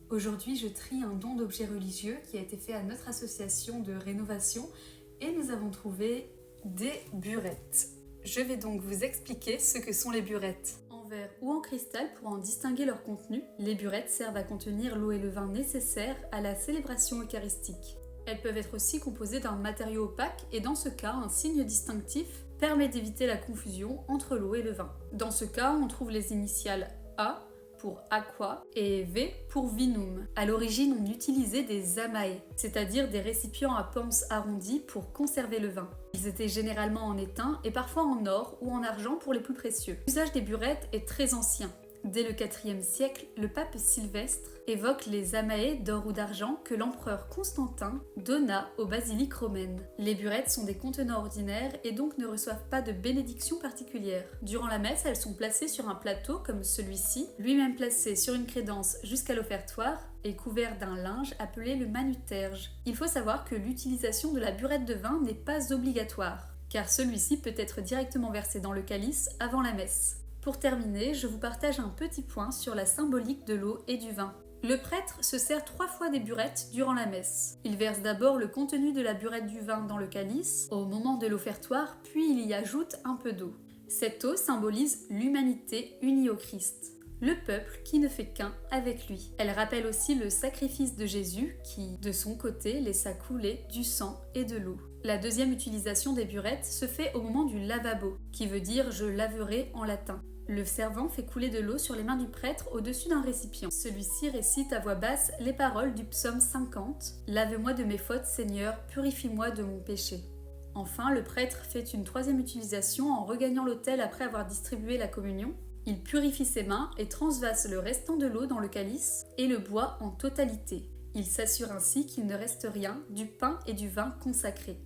Aujourd'hui, je trie un don d'objets religieux qui a été fait à notre association de rénovation et nous avons trouvé des burettes. Je vais donc vous expliquer ce que sont les burettes. En verre ou en cristal, pour en distinguer leur contenu, les burettes servent à contenir l'eau et le vin nécessaires à la célébration eucharistique. Elles peuvent être aussi composées d'un matériau opaque et dans ce cas, un signe distinctif permet d'éviter la confusion entre l'eau et le vin. Dans ce cas, on trouve les initiales A pour aqua et V pour vinum. À l'origine, on utilisait des amae, c'est-à-dire des récipients à panse arrondie pour conserver le vin. Ils étaient généralement en étain et parfois en or ou en argent pour les plus précieux. L'usage des burettes est très ancien. Dès le IVe siècle, le pape Sylvestre évoque les amae d'or ou d'argent que l'empereur Constantin donna aux basiliques romaines. Les burettes sont des contenants ordinaires et donc ne reçoivent pas de bénédiction particulière. Durant la messe, elles sont placées sur un plateau comme celui-ci, lui-même placé sur une crédence jusqu'à l'offertoire et couvert d'un linge appelé le manuterge. Il faut savoir que l'utilisation de la burette de vin n'est pas obligatoire, car celui-ci peut être directement versé dans le calice avant la messe. Pour terminer, je vous partage un petit point sur la symbolique de l'eau et du vin. Le prêtre se sert 3 fois des burettes durant la messe. Il verse d'abord le contenu de la burette du vin dans le calice, au moment de l'offertoire, puis il y ajoute un peu d'eau. Cette eau symbolise l'humanité unie au Christ, le peuple qui ne fait qu'un avec lui. Elle rappelle aussi le sacrifice de Jésus qui, de son côté, laissa couler du sang et de l'eau. La deuxième utilisation des burettes se fait au moment du lavabo, qui veut dire « je laverai » en latin. Le servant fait couler de l'eau sur les mains du prêtre au-dessus d'un récipient. Celui-ci récite à voix basse les paroles du psaume 50 « Lave-moi de mes fautes, Seigneur, purifie-moi de mon péché ». Enfin, le prêtre fait une troisième utilisation en regagnant l'autel après avoir distribué la communion. Il purifie ses mains et transvase le restant de l'eau dans le calice et le boit en totalité. Il s'assure ainsi qu'il ne reste rien du pain et du vin consacrés.